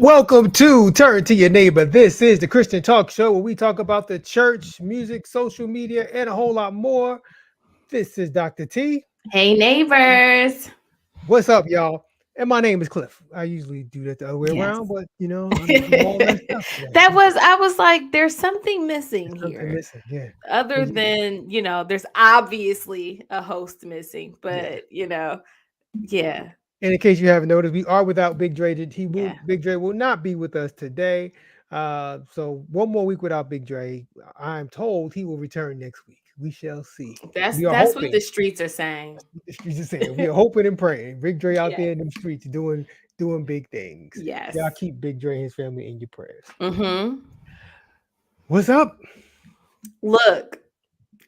Welcome to Turn to Your Neighbor. This is the Christian Talk Show where we talk about the church, music, social media, and a whole lot more. This is Dr. T. Hey, neighbors. What's up, y'all? And my name is Cliff. I usually do that the other way Yes. around, but I'm all messed up today. I was like, there's something missing There's something here. missing. Yeah. Other than, there's obviously a host missing, Yeah. but, yeah, And in case you haven't noticed, we are without Big Dre. yeah. Big Dre will not be with us today. So one more week without Big Dre. I'm told he will return next week. We shall see. We are That's what hoping. the streets are saying. The streets are saying we are hoping and praying. Big Dre out Yeah. there in them streets doing big things. Yes. Y'all keep Big Dre and his family in your prayers. Mm-hmm. What's up? Look,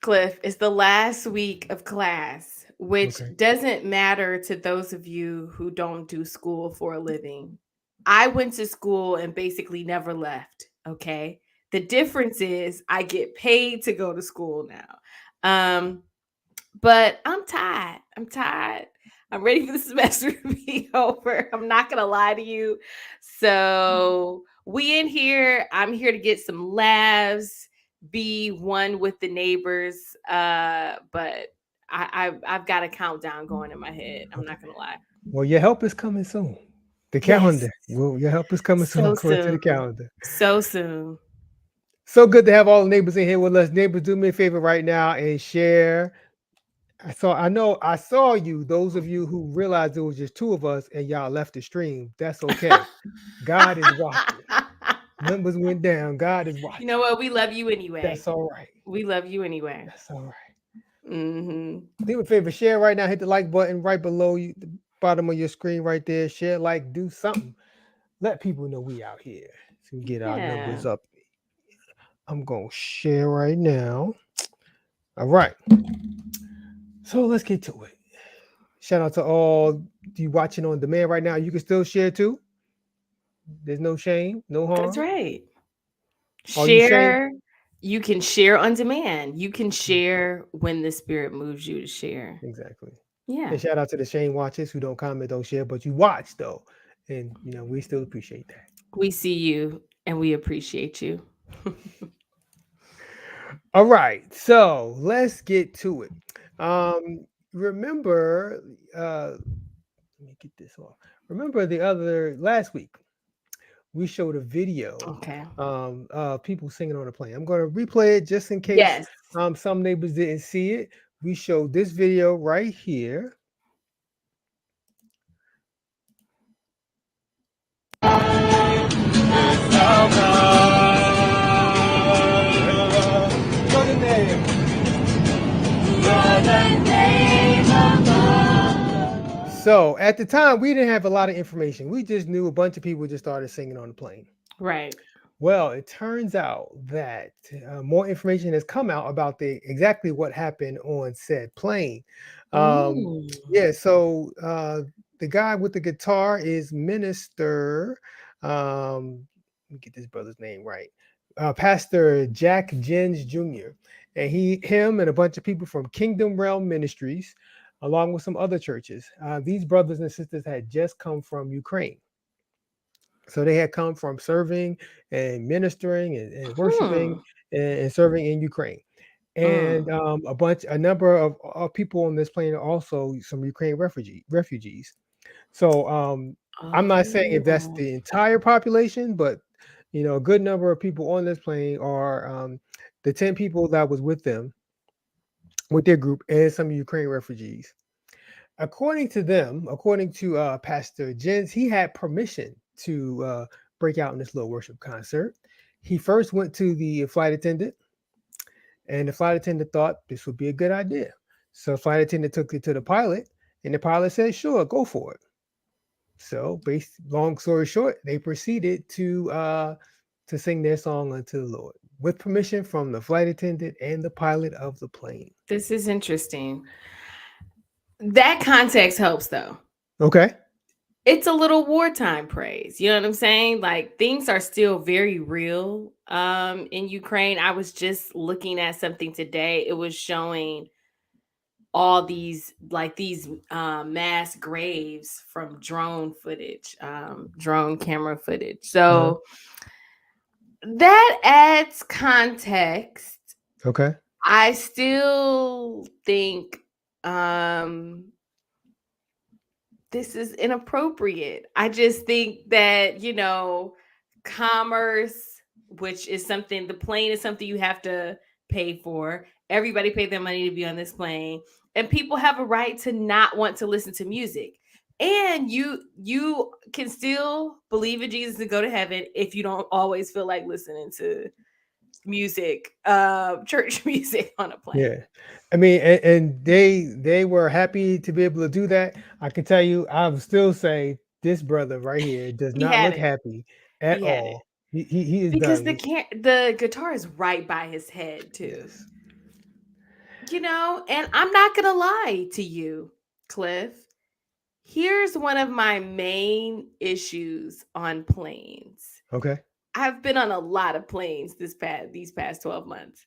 Cliff, it's the last week of class, which Okay. doesn't matter to those of you who don't do school for a living. I went to school and basically never left. Okay. The difference is I get paid to go to school now. But I'm tired. I'm ready for the semester to be over. I'm not going to lie to you. So we in here. I'm here to get some laughs, be one with the neighbors. But I've got a countdown going in my head. I'm not going to lie. Well, your help is coming soon. The Yes. calendar. Well, your help is coming soon. So According to the soon. calendar. So soon. So good to have all the neighbors in here with us. Neighbors, do me a favor right now and share. I saw you, those of you who realized it was just two of us and y'all left the stream. That's okay. God is watching. Numbers went down. God is watching. You know what? We love you anyway. That's all right. We love you anyway. That's all right. Mm-hmm. Do me a favor, share right now. Hit the like button right below you, the bottom of your screen right there. Share, like, do something. Let people know we out here so we get our numbers up. I'm gonna share right now. All right. So let's get to it. Shout out to all you watching on demand right now. You can still share too. There's no shame, no harm. That's right. Are you Share. You can share on demand. You can share when the spirit moves you to share. Exactly. Yeah. And shout out to the Shane watchers who don't comment, don't share, but you watch though. And we still appreciate that. We see you and we appreciate you. All right. So let's get to it. Remember, let me get this off. Remember last week we showed a video Okay. people singing on a plane. I'm going to replay it just in case Yes. some neighbors didn't see it. We showed this video right here. So at the time, we didn't have a lot of information. We just knew a bunch of people just started singing on the plane. Right. Well, it turns out that more information has come out about exactly what happened on said plane. Yeah, so the guy with the guitar is Minister. Let me get this brother's name right. Pastor Jack Jens Jr. And him and a bunch of people from Kingdom Realm Ministries, along with some other churches. These brothers and sisters had just come from Ukraine. So they had come from serving and ministering and worshiping and serving in Ukraine. And a number of people on this plane are also some Ukraine refugees. So I'm not saying if that's the entire population, but a good number of people on this plane are the 10 people that was with them, with their group, and some Ukraine refugees. According to Pastor Jens, he had permission to break out in this little worship concert. He first went to the flight attendant, and the flight attendant thought this would be a good idea. So the flight attendant took it to the pilot, and the pilot said, "Sure, go for it." So, long story short, they proceeded to sing their song unto the Lord with permission from the flight attendant and the pilot of the plane. This is interesting. That context helps though. Okay. It's a little wartime praise. You know what I'm saying? Like things are still very real in Ukraine. I was just looking at something today. It was showing all these mass graves from drone footage, drone camera footage. Uh-huh. So that adds context. Okay. I still think um this is inappropriate. I just think that, commerce, which is something, the plane is something you have to pay for. Everybody paid their money to be on this plane, and people have a right to not want to listen to music. And you can still believe in Jesus and go to heaven if you don't always feel like listening to music, church music on a plane. Yeah. I mean, and they were happy to be able to do that. I can tell you, I would still say this brother right here does He not had look it. happy at He had it. all. He is Because done. the guitar is right by his head too. Yes. And I'm not gonna lie to you, Cliff. Here's one of my main issues on planes. Okay. I've been on a lot of planes these past 12 months.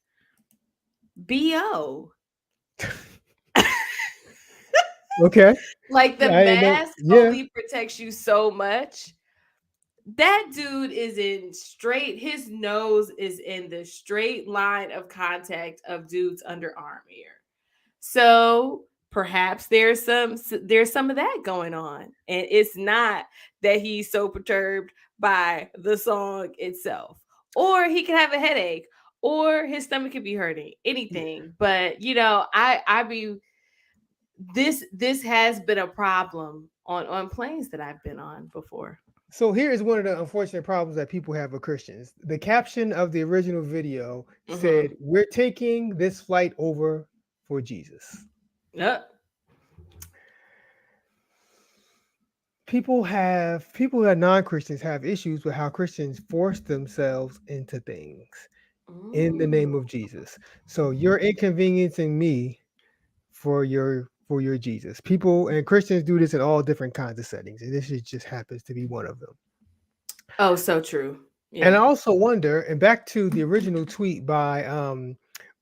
BO. Okay. Like, the I didn't know. mask Yeah. only protects you so much. That dude is his nose is in the straight line of contact of dude's underarm here. So perhaps there's some of that going on. And it's not that he's so perturbed by the song itself. Or he could have a headache, or his stomach could be hurting, anything. But I be this has been a problem on planes that I've been on before. So here is one of the unfortunate problems that people have with Christians. The caption of the original video Mm-hmm. said, "We're taking this flight over for Jesus." Yep. People that non-Christians have issues with how Christians force themselves into things in the name Mm. of Jesus. So you're inconveniencing me for your Jesus. People and Christians do this in all different kinds of settings, and this just happens to be one of them. Oh, so true. And I Yeah. also wonder, and back to the original tweet by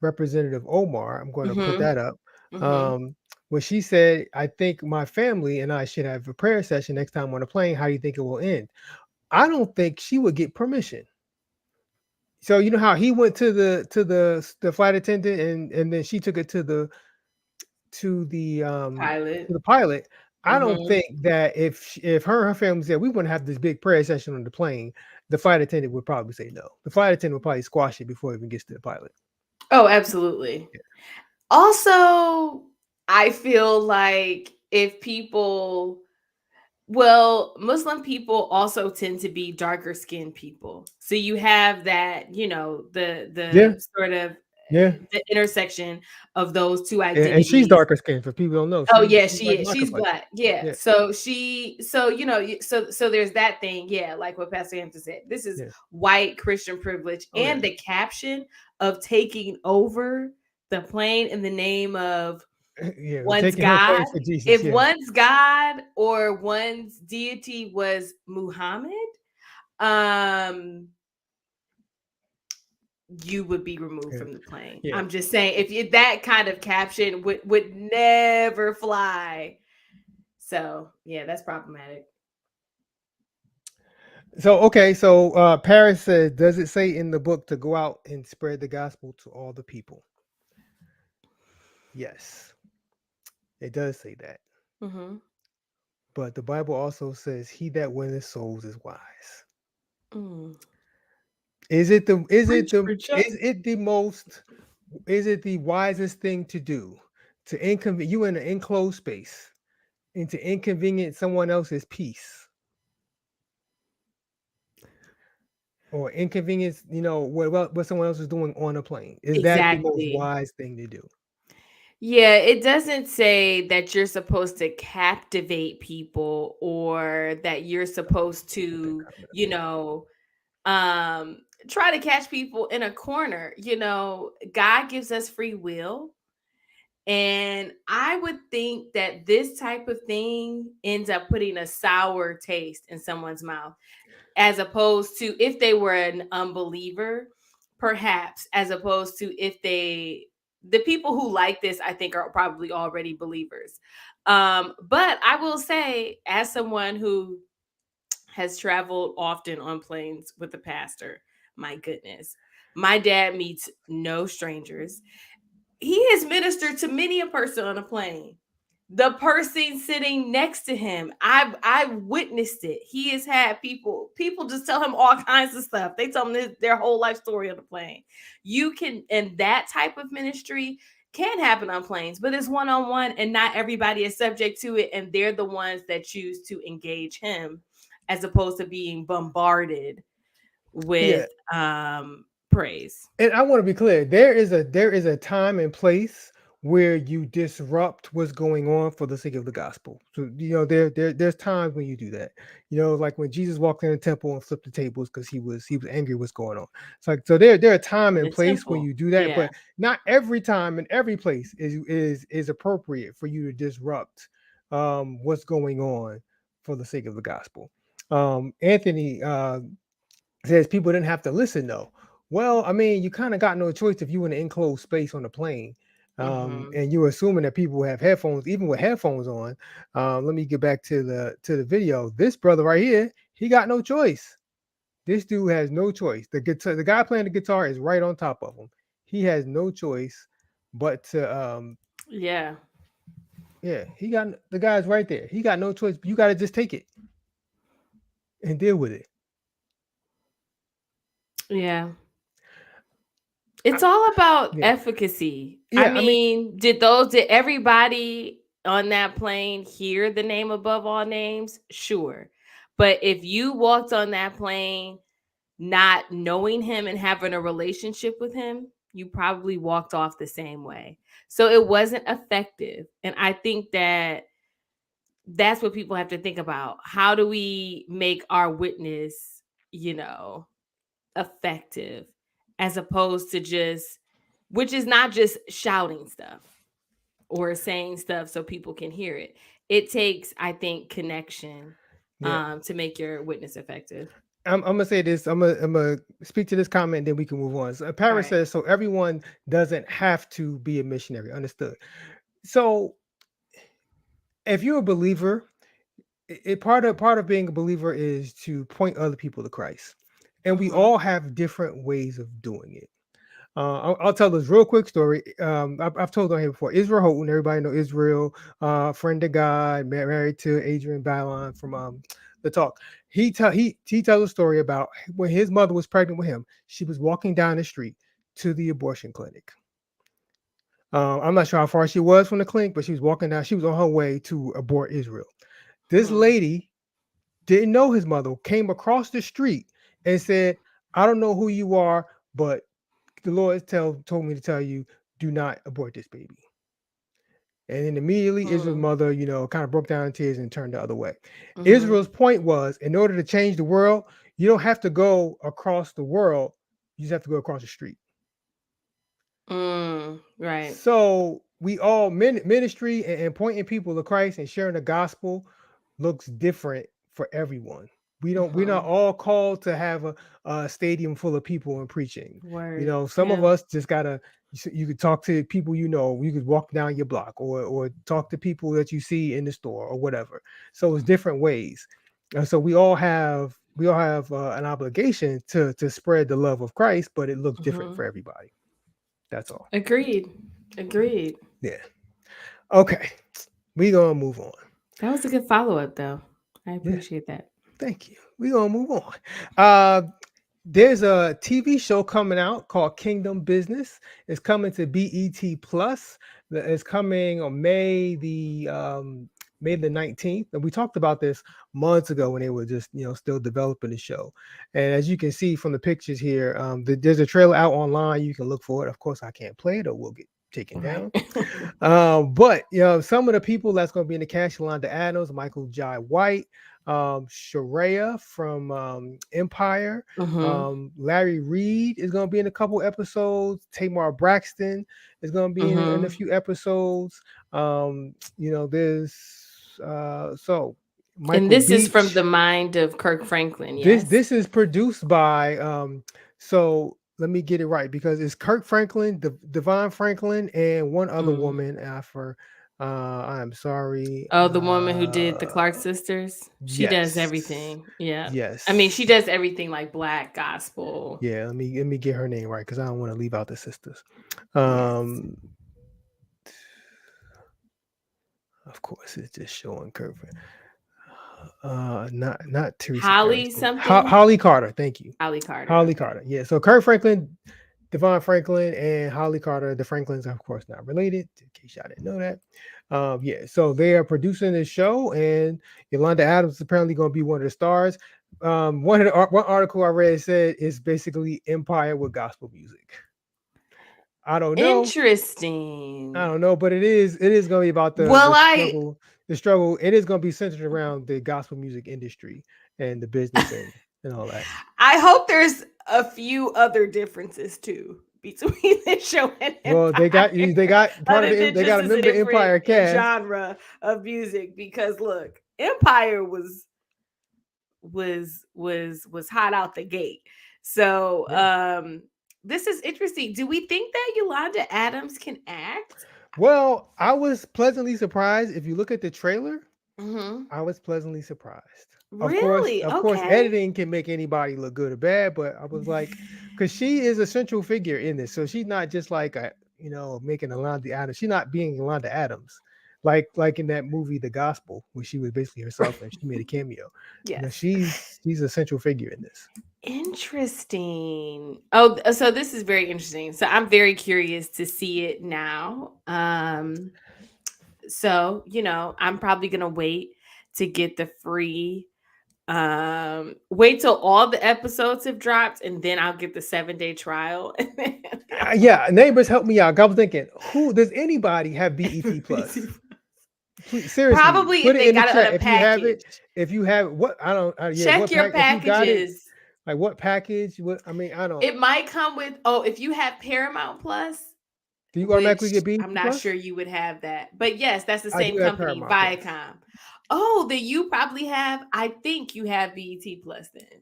Representative Omar, I'm going to put Mm-hmm. that up. Mm-hmm. Um, when she said, "I think my family and I should have a prayer session next time on a plane. How do you think it will end?" I don't think she would get permission. So you know how he went to the flight attendant, and then she took it to the um Pilot. to the pilot. I don't Mm-hmm. think that if her and her family said we want to have this big prayer session on the plane, the flight attendant would probably say no. The flight attendant would probably squash it before it even gets to the pilot. Oh, absolutely. Also, I feel like if people, well, Muslim people also tend to be darker skinned people. So you have that, Yeah, the sort of yeah, the intersection of those two and she's identities. darker skinned. For people who don't know, Oh she's yeah, she's she like is. my She's complexion. black. Yeah. Yeah, So there's that thing. Yeah, like what Pastor Hampton said. This is yeah. white Christian privilege, Oh yeah, and the caption of taking over the plane in the name of yeah. We're one's taking her God. place for Jesus. If Yeah, one's God or one's deity was Muhammad, um, you would be removed yeah, from the plane. yeah. I'm just saying, if you that kind of caption would never fly. So yeah, that's problematic. So okay, so Paris says, does it say in the book to go out and spread the gospel to all the people? Yes, it does say that. Mm-hmm. But the Bible also says, "He that winneth souls is wise." Mm. Is it Preach, the preacher. is it the wisest thing to do to inconvenience you in an enclosed space and to inconvenience someone else's peace or inconvenience, what someone else is doing on a plane? Is that the most Exactly. wise thing to do? Yeah, it doesn't say that you're supposed to captivate people or that you're supposed Put that to, comment up you there. know, try to catch people in a corner. God gives us free will. And I would think that this type of thing ends up putting a sour taste in someone's mouth, as opposed to if they were an unbeliever, perhaps, as opposed to if they the people who like this, I think, are probably already believers. But I will say, as someone who has traveled often on planes with a pastor, my goodness, my dad meets no strangers. He has ministered to many a person on a plane. The person sitting next to him, I've witnessed it. He has had people just tell him all kinds of stuff. They tell him their whole life story on the plane. You can, and that type of ministry can happen on planes, but it's one on one, and not everybody is subject to it, and they're the ones that choose to engage him, as opposed to being bombarded Yeah, with praise. and I want to be clear. There is a time and place where you disrupt what's going on for the sake of the gospel. So there's times when you do that. Like when Jesus walked in the temple and flipped the tables because he was angry what's going on. So there are time In and the place when temple. you do that, Yeah. but not every time and every place is appropriate for you to disrupt what's going on for the sake of the gospel. Anthony says people didn't have to listen though. Well, I mean, you kind of got no choice if you in an enclosed space on a plane, Mm-hmm. and you're assuming that people have headphones, even with headphones on. Let me get back to the video. This brother right here, he got no choice. This dude has no choice. The guy playing the guitar is right on top of him. He has no choice but to Yeah. yeah. The guy's right there. He got no choice. You got to just take it and deal with it. Yeah. I- It's all about yeah, efficacy. I yeah. I mean, mean, did everybody on that plane hear the name above all names? Sure. But if you walked on that plane not knowing him and having a relationship with him, you probably walked off the same way. So it wasn't effective. And I think that that's what people have to think about. How do we make our witness, you know, effective, as opposed to just, which is not just shouting stuff or saying stuff so people can hear it. It takes, I think, connection yeah. to make your witness effective. I'm gonna say this. I'm gonna speak to this comment, and then we can move on. So All Paris right. says, so everyone doesn't have to be a missionary. Understood. So if you're a believer, part of being a believer is to point other people to Christ, and we Mm-hmm. all have different ways of doing it. I'll tell this real quick story. I've told on here before. Israel Houghton, everybody know Israel, friend of God, married to Adrian Ballon from the Talk. He tells a story about when his mother was pregnant with him. She was walking down the street to the abortion clinic. I'm not sure how far she was from the clinic, but she was walking down. She was on her way to abort Israel. This Mm-hmm. lady didn't know his mother. Came across the street and said, "I don't know who you are, but the Lord told me to tell you, do not abort this baby." And then immediately Israel's mother, kind of broke down in tears and turned the other way. Mm-hmm. Israel's point was, in order to change the world, you don't have to go across the world, you just have to go across the street. Right. So we all ministry and pointing people to Christ and sharing the gospel looks different for everyone. We're not Mm-hmm. all called to have a stadium full of people and preaching. Word. Some of Yeah. us just gotta. You could talk to people you could walk down your block or talk to people that you see in the store or whatever. So it's different ways. And so we all have an obligation to spread the love of Christ, but it looks different Mm-hmm. for everybody. That's all. Agreed. Agreed. Yeah. Okay. We gonna move on. That was a good follow up, though. I Yeah. appreciate that. Thank you. We gonna move on. Uh, there's a TV show coming out called Kingdom Business. It's coming to BET Plus. It's coming on May the 19th. And we talked about this months ago when they were just still developing the show. And as you can see from the pictures here, there's a trailer out online. You can look for it. Of course, I can't play it or we'll get taken Right. down. But some of the people that's going to be in the cast: Yolanda Adams, Michael Jai White, Sharaya from Empire, Mm-hmm. Larry Reed is going to be in a couple episodes. Tamar Braxton is going to be in a Mm-hmm. few episodes. There's so And Michael this is from Beach. the mind of Kirk Franklin, This yes? this is produced by so let me get it right because it's Kirk Franklin, Devon Franklin, and one other Mm. woman. I'm sorry. Oh, the woman who did the Clark sisters. She does Yes, everything. Yeah. I mean, yes, she does everything like black gospel. yeah. Let me get her name right because I don't want to leave out the sisters. Yes. Um, of course, it's just showing Kirk. Not Teresa Holly Harrison. something. Holly Carter. Thank you, Holly Carter. Holly Okay. Carter. Yeah. So Kirk Franklin, Devon Franklin, and Holly Carter. The Franklins are, of course, not related, in case y'all didn't know that. Yeah, so they are producing this show, and Yolanda Adams is apparently going to be one of the stars. One article I read said it's basically Empire with gospel music. I don't know. I Interesting. don't know, but it is going to be about the Well, the struggle. The struggle. It is going to be centered around the gospel music industry and the business and all that. I hope there's a few other differences too between the show and Well, Empire, they got part of other it. than They got just a as a member of the different Empire cast. genre of music. Because look, Empire was hot out the gate. So Yeah. this is interesting. Do we think that Yolanda Adams can act? Well, I was pleasantly surprised. If you look at the trailer, Mm-hmm. I was pleasantly surprised. Really? Of course, Okay. editing can make anybody look good or bad, but I was like, because she is a central figure in this, so she's not just like making Yolanda Adams. She's not being Yolanda Adams, like in that movie, The Gospel, where she was basically herself and she made a cameo. Yes. She's a central figure in this. Interesting. Oh, so this is very interesting. So I'm very curious to see it now. So, I'm probably going to wait to get the free wait till all the episodes have dropped and then I'll get the 7-day trial. And then Yeah, neighbors help me out. I was thinking, who does anybody have BET Plus? BT. Please, seriously, Probably put if it they in the got it on chat a if you have package. it. If you have what I don't, yeah, Check what your pack? If you got it, packages. like what package? What I mean, I don't. It might come with, if you have Paramount Plus, Do you automatically which get BET I'm not Plus? sure you would have that. But yes, that's the I do same have company, Paramount Plus. Viacom. Oh, then you probably have, I think you have BET Plus then.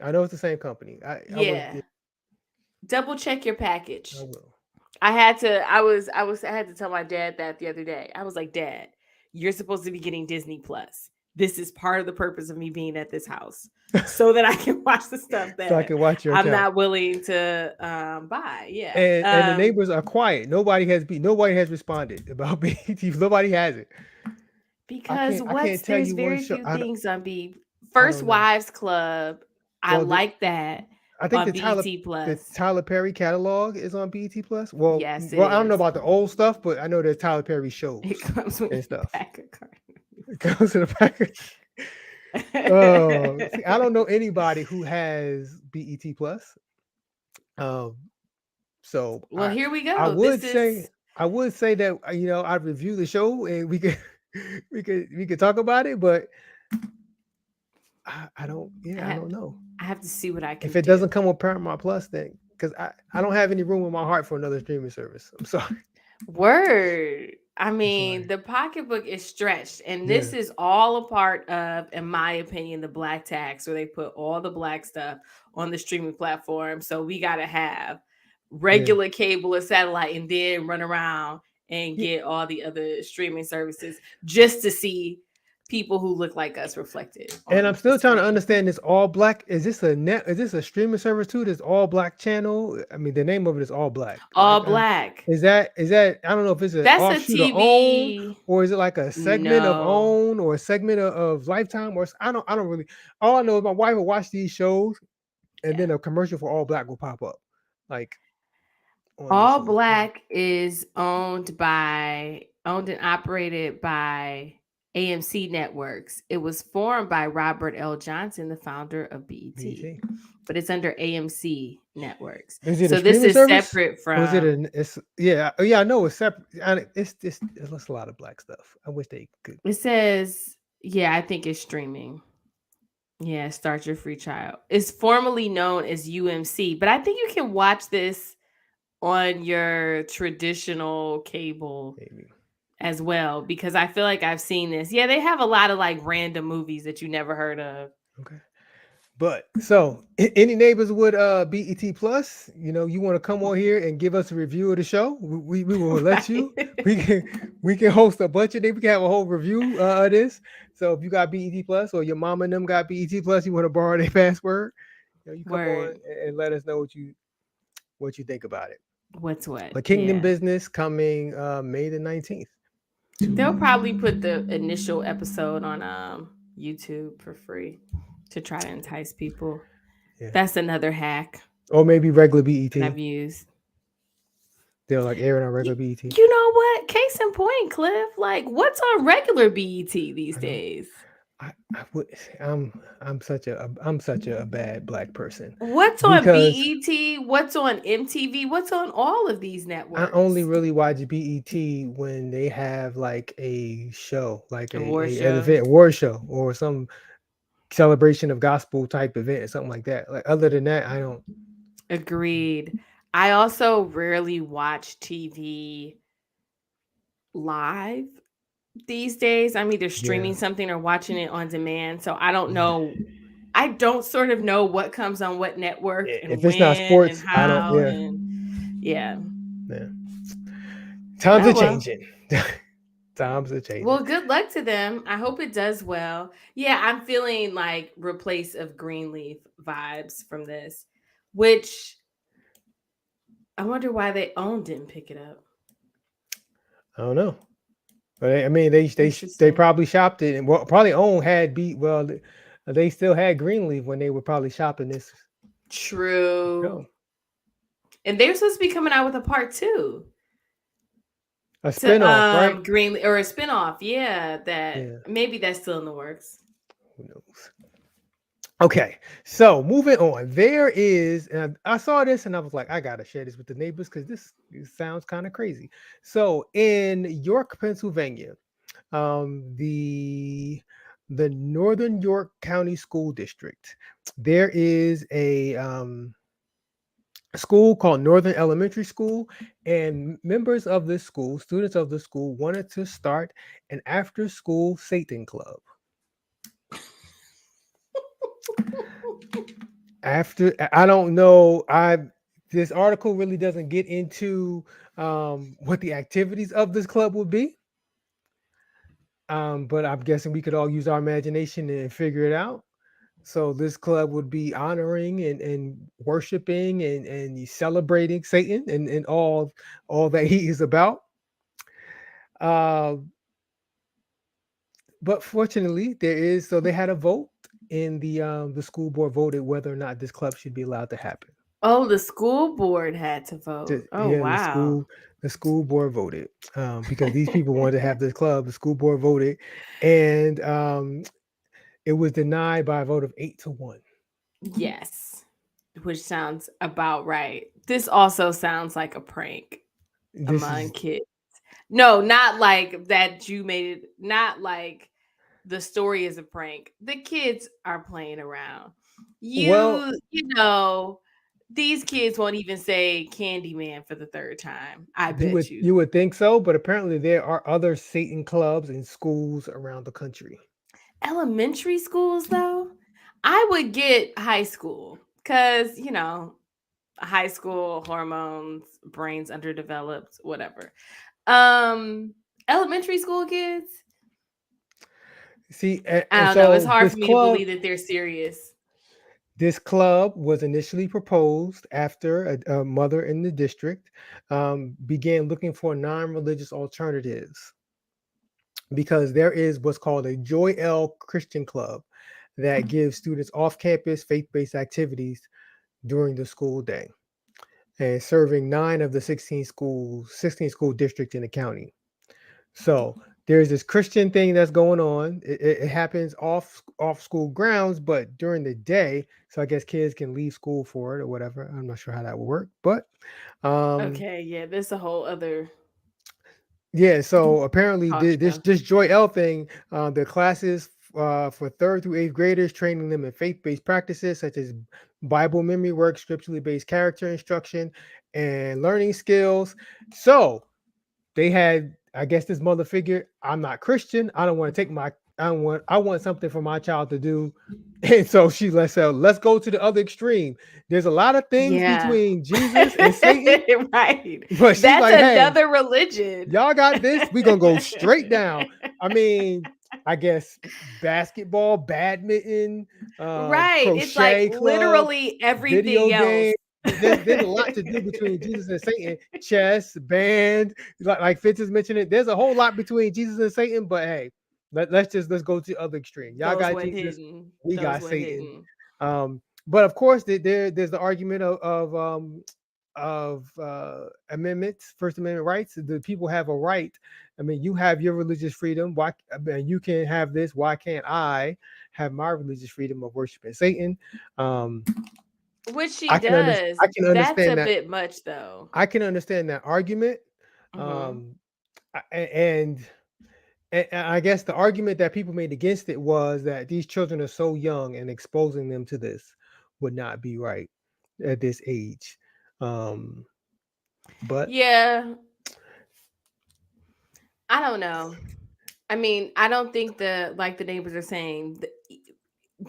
I know it's the same company. I would. Yeah. Yeah, Double check your package. I will. I had to tell my dad that the other day. I was like, Dad, you're supposed to be getting Disney Plus. This is part of the purpose of me being at this house so that I can watch the stuff So I that can watch your I'm account. not willing to buy. Yeah. And the neighbors are quiet. Nobody has responded about BET. Nobody has it. Because I can't tell there's you one very show. few things on B I First don't know. Wives Club. I Well, like that I think on BET The Plus. Tyler Perry catalog is on BET Plus. Yes, it I don't know is. about the old stuff, but I know there's Tyler Perry shows It comes with and a stuff. pack of cards. It goes to the package. Oh, see, I don't know anybody who has BET Plus. So Well, here we I go. would say that I'd review the show and we could we could talk about it, but I don't. Yeah, I don't know. I have to see what I can If it do. doesn't come with Paramount Plus, then because I don't have any room in my heart for another streaming service. I'm sorry. Word. I I'm mean, sorry. the pocketbook is stretched, and Yeah. this is all a part of, in my opinion, the black tax, where they put all the black stuff on the streaming platform. So we got to have Yeah. regular cable or satellite, and then run around and Yeah. get all the other streaming services just to see people who look like us reflected And on I'm the still trying to screen. understand this all black. Is this a streaming service too? This all black channel? I mean, the name of it is All Black. All black. Is that I don't know if it's an That's a offshoot of OWN TV. or is it like a segment of No. OWN or a segment of Lifetime or I don't really. All I know is my wife will watch these shows and then a commercial for All Black will pop up, like on this All one. Black is owned and operated by AMC Networks. It was formed by Robert L. Johnson, the founder of BET, but it's under AMC Networks. Is it so a this streaming is service? separate from. Or is it it's yeah I know it's separate. It's a lot of black stuff. I wish they could. It says I think it's streaming. Yeah, start your free trial. It's formerly known as UMC, but I think you can watch this on your traditional cable Maybe. as well, because I feel like I've seen this. Yeah, they have a lot of like random movies that you never heard of. Okay. But so any neighbors with BET Plus, you want to come on here and give us a review of the show, we will let Right. you. We can host a bunch of things. We can have a whole review of this. So if you got BET Plus or your mom and them got BET Plus, you want to borrow their password, you come on Word. and let us know what you think about it. What's what? But Kingdom Yeah. Business coming May the 19th. They'll probably put the initial episode on YouTube for free to try to entice people. Yeah. That's another hack Or maybe regular that I've BET. used. They're like airing on Y- regular BET. You know what? Case in point, Cliff. Like, what's on regular BET these I know. days? I would. I'm such a bad black person What's on because BET? What's on MTV? What's on all of these I only networks? really watch BET when they have like a show, like Award an show. event, award show, or some celebration of gospel type event, something like that. Like other than that, I don't. Agreed. I also rarely watch TV live these days. I'm either Yeah, streaming something or watching it on demand. So I don't yeah, know. I don't sort of know what comes on what network yeah. and If it's not when and sports, I don't. how. Yeah, And yeah. yeah. Times Oh, are well. changing. Times are changing. Well, good luck to them. I hope it does well. Yeah, I'm feeling like replace of Greenleaf vibes from this, which I wonder why they own didn't pick it up. I don't know. But I mean, they Interesting. probably shopped it, and well, probably own had beat. Well, they still had Greenleaf when they were probably shopping this True. show. And they're supposed to be coming out with a part two A to spinoff, right? Green or a spinoff. Yeah, that Yeah. maybe that's still in the works. Who knows? Okay, so moving on. There is, and I saw this and I was like, I gotta share this with the neighbors because this sounds kind of crazy. So in York, Pennsylvania, the Northern York County School District, there is a school called Northern Elementary School, and members of this school, students of the school, wanted to start an after-school Satan club. After I don't know, I this article really doesn't get into what the activities of this club would be. But I'm guessing we could all use our imagination and figure it out. So this club would be honoring and worshiping and celebrating Satan and all that he is about. Uh, but fortunately, they had a vote, and the school board voted whether or not this club should be allowed to happen. Oh, the school board had to vote. Oh, Yeah, wow. the school board voted because these people wanted to have this club. The school board voted, and it was denied by a vote of 8-1. Yes, which sounds about right. This also sounds like a prank This among is kids. No, not like that you made it, not like the story is a prank. The kids are playing around. well, You know, these kids won't even say Candyman for the third time. I you bet would you. you would think so, but apparently there are other Satan clubs in schools around the country. Elementary schools, though, I would get high school because, high school hormones, brains underdeveloped, whatever. Um, Elementary school kids, See, and, I and don't know. It's so hard for me to believe that they're serious. this club was initially proposed after a mother in the district began looking for non-religious alternatives because there is what's called a Joy L Christian Club that gives students off-campus faith-based activities during the school day and serving 16 school districts in the county. So there's this Christian thing that's going on. It happens off school grounds, but during the day. So I guess kids can leave school for it or whatever. I'm not sure how that would work, but um, Okay, yeah, this a whole other yeah. So apparently talk this show. this Joy L thing, the classes for third through eighth graders, training them in faith-based practices such as Bible memory work, scripturally based character instruction, and learning skills. So they had, I guess this mother figured, I'm not Christian. I don't want to take I want something for my child to do. And so let's go to the other extreme. There's a lot of things Yeah. between Jesus and Satan, Right. but she's That's like, hey, another religion. y'all got this. We're gonna go straight down. I mean, I guess basketball, badminton, Right. It's like crochet club, literally video everything else. game. There's a lot to do between Jesus and Satan. Chess, band, like Fitz is mentioning. There's a whole lot between Jesus and Satan. But hey, let's go to the other extreme. Y'all Those got went Jesus, hidden. we Those got went Satan. hidden. But of course, there's the argument of amendments, First Amendment rights. The people have a right. I mean, you have your religious freedom. Why? I mean, you can have this. Why can't I have my religious freedom of worshiping Satan? Um, Which she I can does. I can That's a understand that. bit much though. I can understand that argument. Hmm. Um, and I guess the argument that people made against it was that these children are so young and exposing them to this would not be right at this age. Um, but Yeah. I don't know. I mean, I don't think the neighbors are saying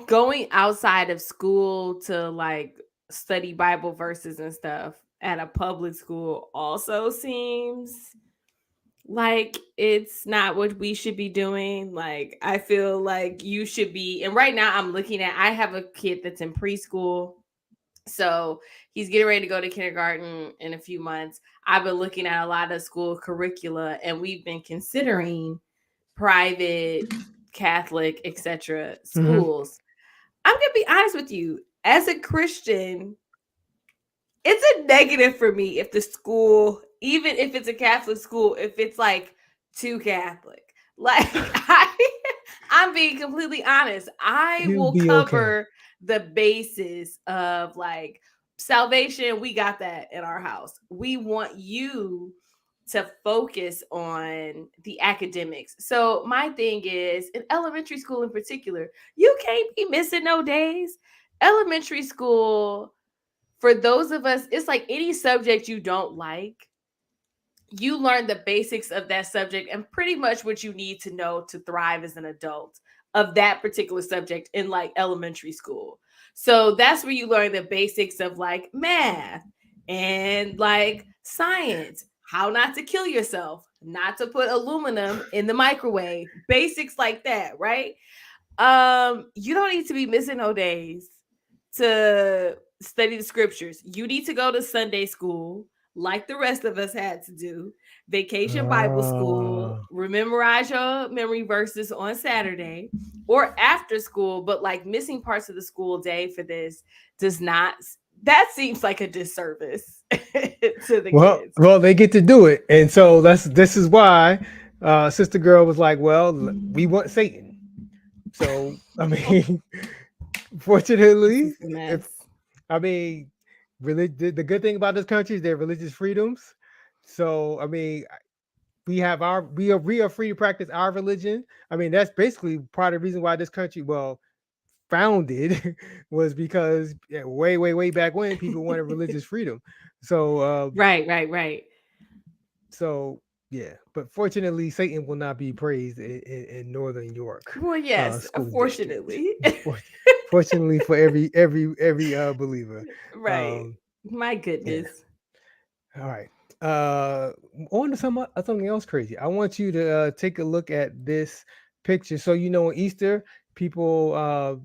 going outside of school to like study Bible verses and stuff at a public school also seems like it's not what we should be doing. Like, I feel like you should be, and right now I have a kid that's in preschool. So he's getting ready to go to kindergarten in a few months. I've been looking at a lot of school curricula and we've been considering private, Catholic, etc. mhm. schools. I'm gonna be honest with you. As a Christian, it's a negative for me if the school, even if it's a Catholic school, if it's like too Catholic. Like I'm being completely honest. I You'll will be okay. cover the basis of like salvation. We got that in our house. We want you to focus on the academics. So my thing is in elementary school in particular, you can't be missing no days. Elementary school, for those of us, it's like any subject you don't like, you learn the basics of that subject and pretty much what you need to know to thrive as an adult of that particular subject in like elementary school. So that's where you learn the basics of like math and like science, how not to kill yourself, not to put aluminum in the microwave, basics like that, right? You don't need to be missing no days to study the scriptures. You need to go to Sunday school like the rest of us had to do, vacation Bible school, Uh, memorize your memory verses on Saturday or after school, but like missing parts of the school day for this does not, that seems like a disservice to the kids. well, they get to do it, and so this is why Sister Girl was like, "Well, we want Satan." So I mean, This fortunately, is a if mess. I mean, really, the good thing about this country is their religious freedoms. So I mean, we are free to practice our religion. I mean, that's basically part of the reason why this country, well, founded was because way back when people wanted religious freedom. So Right, right, right. so yeah, but fortunately, Satan will not be praised in Northern York Well, yes, school district. unfortunately. For- Fortunately for every believer. Right. Um, My yeah. goodness. All right. On to something else crazy. I want you to take a look at this picture. So on Easter, people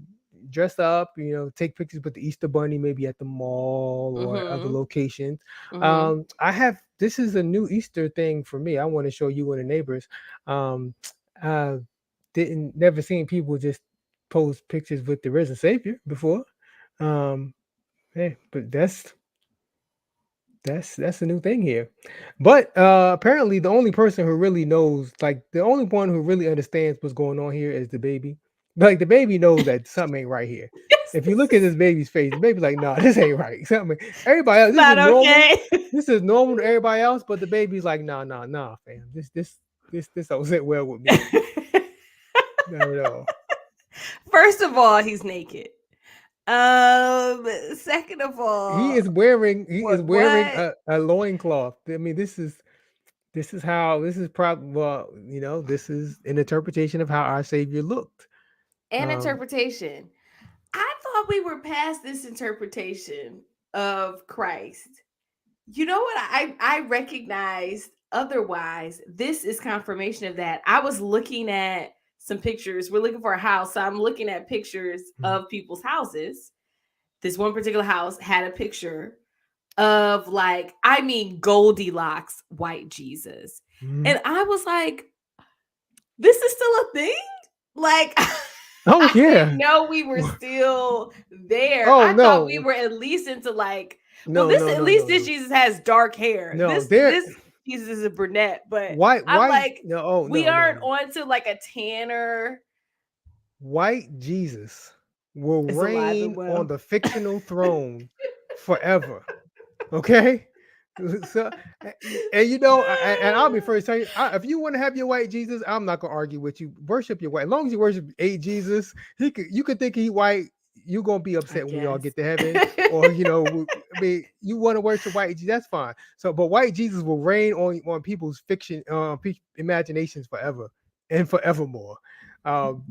dress up, take pictures with the Easter bunny, maybe at the mall or other Mhm. locations. Mhm. I have this is a new Easter thing for me. I want to show you and the neighbors. Um, I didn't never seen people just post pictures with the risen Savior before. Um, hey, but that's a new thing here. But apparently the only person who really knows, like the only one who really understands what's going on here is the baby. Like the baby knows that something ain't right here. Yes, If you this look at is this baby's face, the baby's like, nah, this ain't right. Something everybody else, this is not normal. okay. This is normal to everybody else, but the baby's like, nah, fam. This don't sit well with me. Not at all. First of all, he's naked. Second of He all, is wearing what? a loincloth. I mean, this is This is probably, well, this is an interpretation of how our Savior looked. And interpretation. I thought we were past this interpretation of Christ. You know what? I recognized otherwise. This is confirmation of that. I was looking at some pictures. We're looking for a house. So I'm looking at pictures of people's houses. This one particular house had a picture of Goldilocks white Jesus. And I was like, this is still a thing? Like, oh I yeah. didn't know we were still there. Oh, I no. thought we were at least into this Jesus has dark hair. No, this Jesus is a brunette, but white. We aren't onto like a tanner. White Jesus will reign on the fictional throne forever. Okay. So, and I'll be first telling you, if you want to have your white Jesus, I'm not gonna argue with you. Worship your white. As long as you worship a Jesus, you could think he white. You're gonna be upset when we all get to heaven, or I mean, you want to worship white Jesus, that's fine. So, but white Jesus will reign on people's fiction, imaginations forever and forevermore.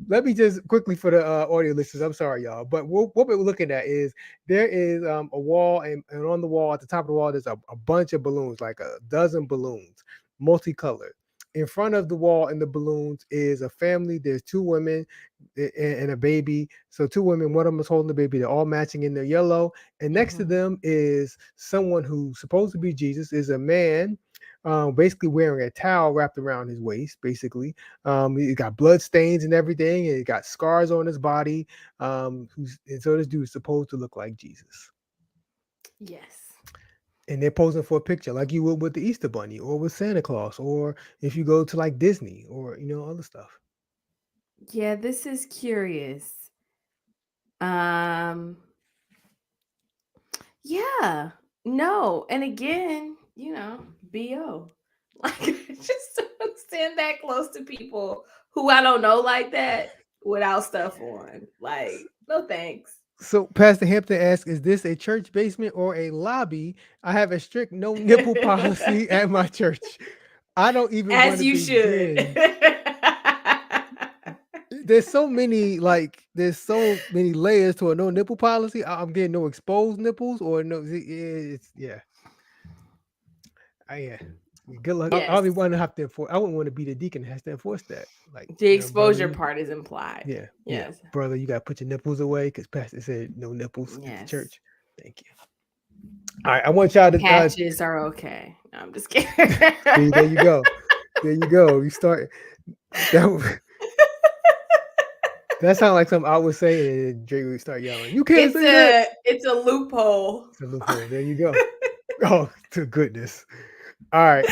Let me just quickly for the audio listeners, I'm sorry, y'all, but what we're looking at is there is a wall, and on the wall, at the top of the wall, there's a bunch of balloons, like a dozen balloons, multicolored. In front of the wall and the balloons is a family. There's two women and a baby. So two women, one of them is holding the baby. They're all matching in their yellow. And next to them is someone who's supposed to be Jesus, is a man, basically wearing a towel wrapped around his waist. Basically, he got blood stains and everything, and he got scars on his body. And so this dude is supposed to look like Jesus. Yes. And they're posing for a picture like you would with the Easter Bunny or with Santa Claus, or if you go to like Disney or other stuff. Yeah, this is curious. Yeah. No. And again, BO. Like, I just don't stand that close to people who I don't know like that without stuff on. Like, no thanks. So Pastor Hampton asks, is this a church basement or a lobby? I have a strict no nipple policy at my church. I don't even as you should. There's so many layers to a no nipple policy. I'm getting no exposed nipples or no. It's yeah. Good luck. Yes. I wouldn't want to be the deacon that has to enforce that. Like the exposure part is implied. Yeah. Yes. Yeah. Brother, you got to put your nipples away because Pastor said no nipples at the church. Thank you. All right, I want y'all to patches are okay. No, I'm just kidding. There you go. There you go. You start. That sounds like something I would say, and Drake would start yelling. You can't say that. It's a loophole. It's a loophole. There you go. Oh, to goodness. All right.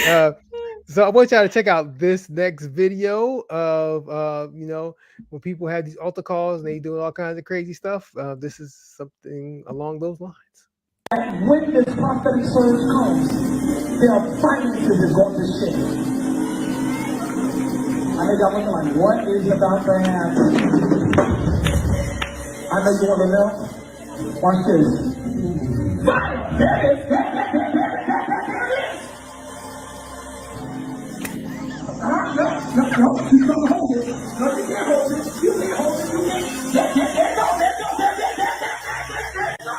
So I want y'all to check out this next video of when people have these altar calls and they do all kinds of crazy stuff. This is something along those lines. When this prophetic surge comes, their finances is going to shift. I know y'all wondering, like, what is about to happen? I know you want to know. Watch this. No, you can't hold it. No, you can't hold it. You can't hold it. You can't. Let go.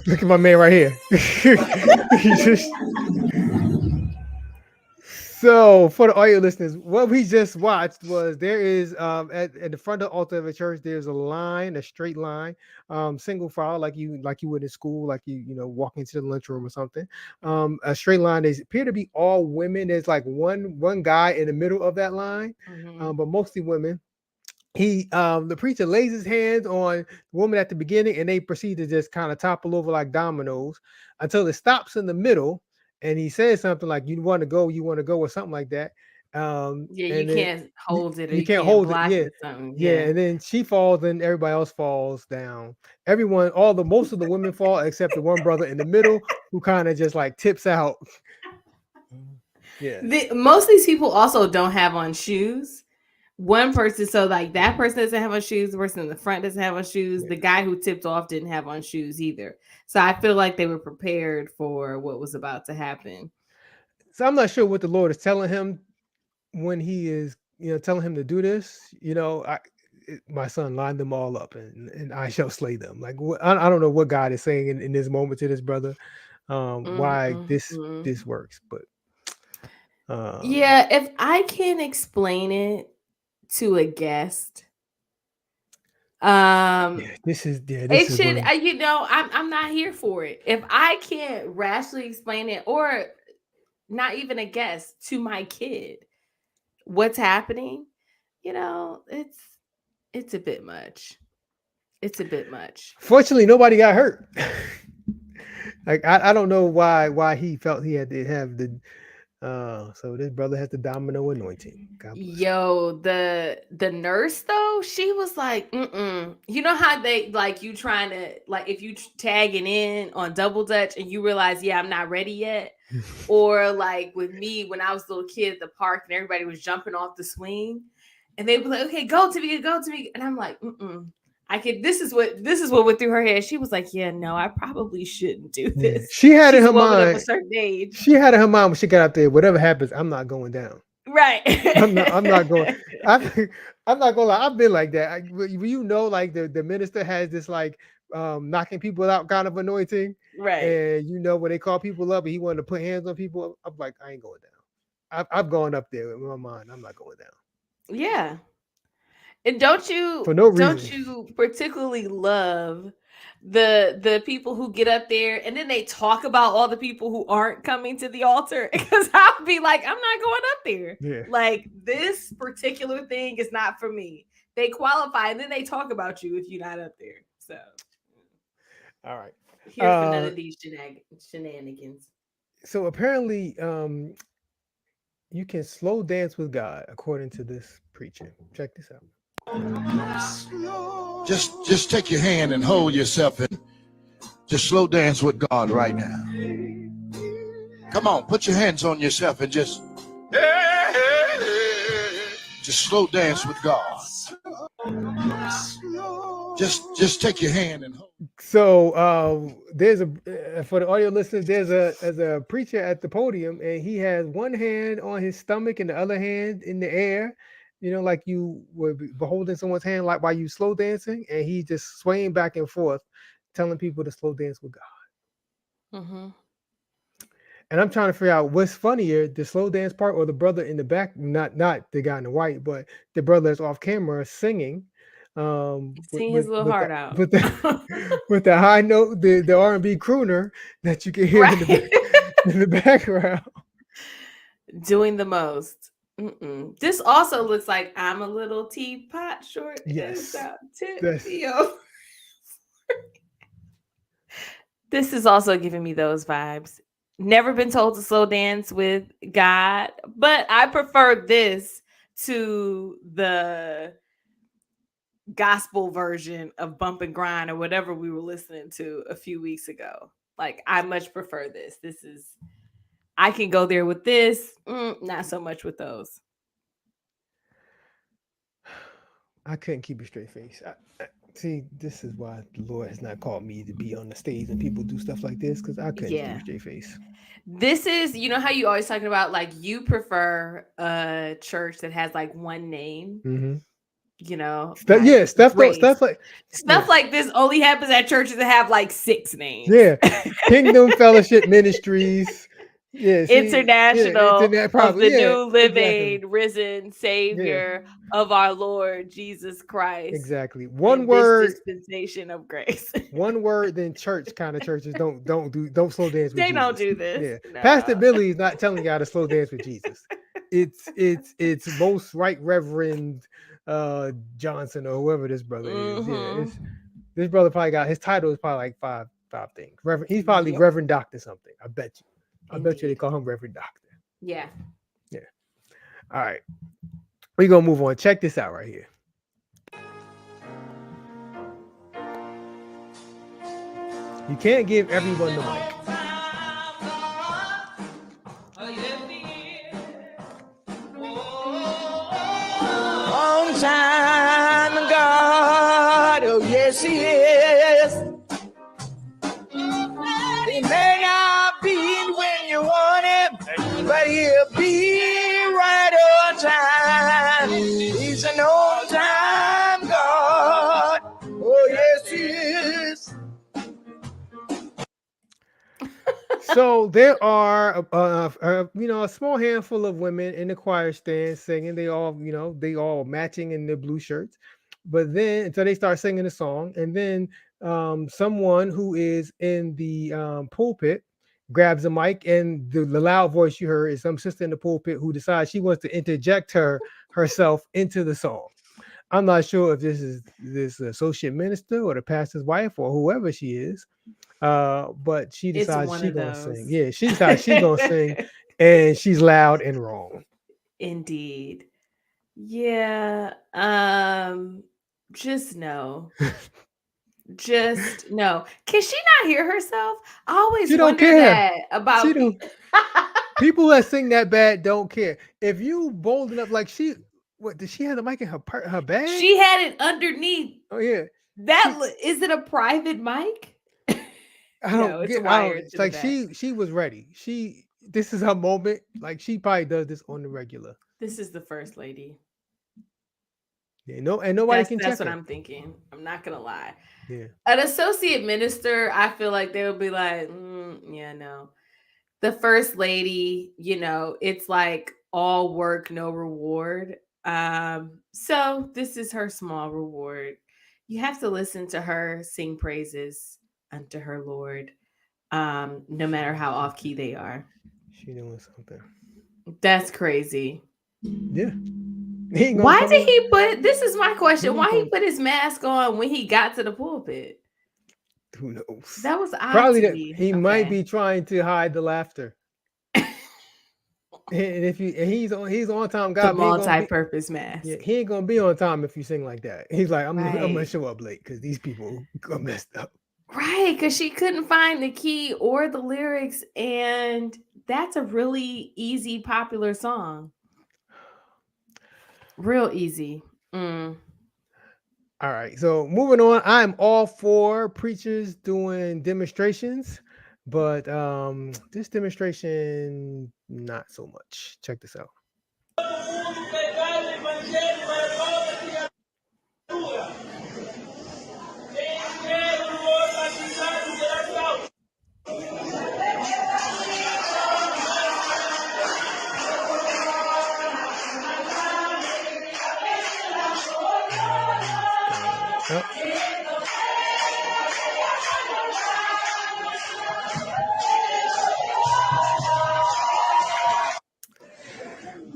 Look at my man right here. So for the audio listeners, what we just watched was there is at the front of the altar of a church, there's a straight line, single file, like you would in school, like you walk into the lunchroom or something. A straight line. They appear to be all women. There's like one guy in the middle of that line, but mostly women. The preacher lays his hands on the woman at the beginning, and they proceed to just kind of topple over like dominoes until it stops in the middle. And he says something like, you want to go, or something like that. Can't hold it. You can't hold it. Yeah. And then she falls, and everybody else falls down. Most of the women fall except the one brother in the middle who kind of just like tips out. Yeah. Most of these people also don't have on shoes, one person, so like that person doesn't have on shoes, the person in the front doesn't have on shoes, the guy who tipped off didn't have on shoes either. So I feel like they were prepared for what was about to happen. So I'm not sure what the Lord is telling him when he is, telling him to do this. My son lined them all up, and I shall slay them. Like, I don't know what God is saying in this moment to this brother, why this works, but yeah, if I can explain it to a guest, this is I'm not here for it. If I can't rationally explain it, or not even a guest, to my kid what's happening, it's a bit much. It's a bit much. Fortunately, nobody got hurt. Like, I don't know why he felt he had to have the so this brother has the domino anointing. Yo, the nurse though, she was like, you know how they like you trying to, like, if you tagging in on Double Dutch and you realize, yeah, I'm not ready yet. Or like with me when I was a little kid at the park and everybody was jumping off the swing and they'd be like, okay, go to me. And I'm like, this is what went through her head. She was like, yeah, no, I probably shouldn't do this. She had in her mind a certain age. She had in her mind when she got out there, whatever happens, I'm not going down. Right. I'm not going. I'm not gonna lie. I've been like that. Like the minister has this like knocking people out kind of anointing. Right. And when they call people up and he wanted to put hands on people, I'm like, I ain't going down. I've gone up there with my mind. I'm not going down. Yeah. And don't you particularly love the people who get up there and then they talk about all the people who aren't coming to the altar? Because I'll be like, I'm not going up there. Yeah. Like, this particular thing is not for me. They qualify and then they talk about you if you're not up there. So, all right. Here's for none of these shenanigans. So apparently, you can slow dance with God, according to this preacher. Check this out. Just take your hand and hold yourself and just slow dance with God right now. Come on, put your hands on yourself and just slow dance with God. Just take your hand and hold. So there's for the audio listeners, there's a preacher at the podium and he has one hand on his stomach and the other hand in the air. Like you would be holding someone's hand, like while you slow dancing, and he just swaying back and forth, telling people to slow dance with God. Mm-hmm. And I'm trying to figure out what's funnier, the slow dance part or the brother in the back, not the guy in the white, but the brother that's off camera singing. Seeing his little heart out. With the high note, the R&B crooner that you can hear in the background. Doing the most. This also looks like I'm a little teapot short. Yes. This is also giving me those vibes. Never been told to slow dance with God, but I prefer this to the gospel version of Bump and Grind or whatever we were listening to a few weeks ago. Like, I much prefer this. I can go there with this, not so much with those. I couldn't keep a straight face. See, this is why the Lord has not called me to be on the stage and people do stuff like this, because I couldn't keep a straight face. This is, how you always talking about, like, you prefer a church that has like one name. Mm-hmm. Stuff like this only happens at churches that have like 6 names. Yeah, Kingdom Fellowship Ministries. Yeah, International of the New Living Risen Savior of our Lord Jesus Christ. Exactly. One word. Dispensation of grace. One word. Then church kind of churches don't slow dance with they Jesus. Don't do this. Yeah. No. Pastor Billy is not telling y'all to slow dance with Jesus. It's most Right Reverend Johnson or whoever this brother is. Yeah, this brother probably got his title is probably like five things. He's probably Reverend Doctor something. I bet you. I bet you they call him Reverend Doctor. Yeah. Yeah. All right. We're going to move on. Check this out right here. You can't give everyone the mic. yes. He may not be when you want him, but he'll be right on time. He's an on-time God. Oh, yes, he is. So there are, a small handful of women in the choir stand singing. They all matching in their blue shirts. But then, so they start singing a song, and then someone who is in the pulpit grabs a mic, and the loud voice you heard is some sister in the pulpit who decides she wants to interject herself into the song. I'm not sure if this is this associate minister or the pastor's wife or whoever she is. But she It's decides one she of gonna those. sing. Yeah, she decides she gonna sing, and she's loud and wrong. Indeed. Yeah. Just no. Just no. Can she not hear herself? I always She don't wonder care. that about She don't. People that sing that bad don't care. If you bold enough, like what did she have the mic in her bag? She had it underneath. Oh yeah. Is it a private mic? I don't No, it's get. wired to It's the like back. she was ready. This is her moment. Like she probably does this on the regular. This is the first lady. Yeah, and nobody can That's check what her. I'm thinking. I'm not gonna lie. Yeah. An associate minister, I feel like they would be like, yeah, no. The first lady, it's like all work, no reward. So this is her small reward. You have to listen to her sing praises unto her Lord, no matter how off key they are. She doing something. That's crazy. Yeah. Why did he put? This is my question. Why he put his mask on when he got to the pulpit? Who knows? That was odd Probably to that me. he might be trying to hide the laughter. And he's on time, The God, multi-purpose mask. Yeah, he ain't gonna be on time if you sing like that. He's like, I'm gonna Right. show up late because these people are messed up. Right, because she couldn't find the key or the lyrics, and that's a really easy, popular song. Real easy. All right, so moving on. I'm all for preachers doing demonstrations, but this demonstration, not so much. Check this out.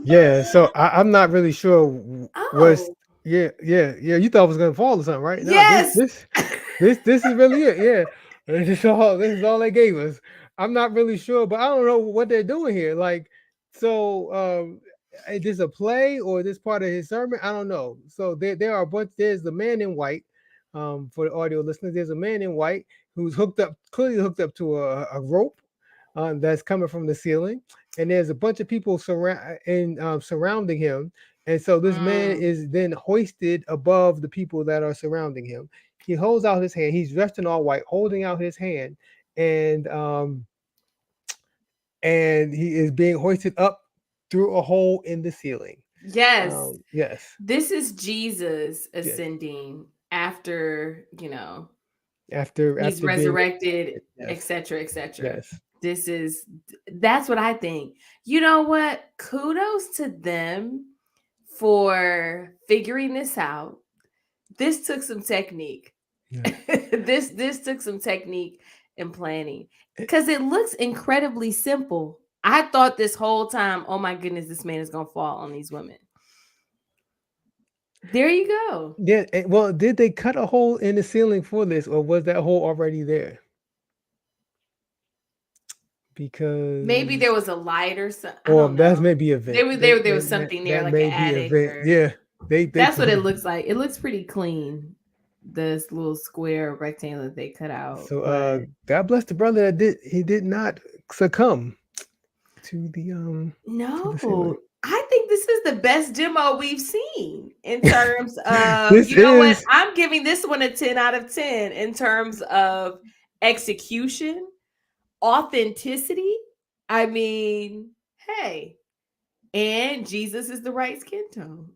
Yeah, so I'm not really sure you thought it was gonna fall or something, right? Yes. No, this is really it. Yeah. This is all they gave us. I'm not really sure, but I don't know what they're doing here. Like, so is this a play or is this part of his sermon? I don't know. So there are there's the man in white. For the audio listeners, there's a man in white who's clearly hooked up to a rope that's coming from the ceiling, and there's a bunch of people surrounding him. And so this man is then hoisted above the people that are surrounding him. He holds out his hand. He's dressed in all white, holding out his hand, and he is being hoisted up through a hole in the ceiling. Yes. Yes. This is Jesus ascending after, after he's resurrected, yes. etc., etc. Yes. That's what I think. You know what? Kudos to them for figuring this out. This took some technique. Yeah. This took some technique and planning, because it looks incredibly simple. I thought this whole time, oh my goodness, this man is gonna fall on these women. There you go. Yeah. Well, did they cut a hole in the ceiling for this, or was that hole already there? Because maybe there was a light or something. Or that's maybe a vent. There was something there, like an attic. Yeah, that's what it looks like. It looks pretty clean. This little square rectangle that they cut out. So God bless the brother that did not succumb to the No, to the I think this this is the best demo we've seen in terms of, This you know what? is- I'm giving this one a 10 out of 10 in terms of execution, authenticity. I mean, hey, and Jesus is the right skin tone.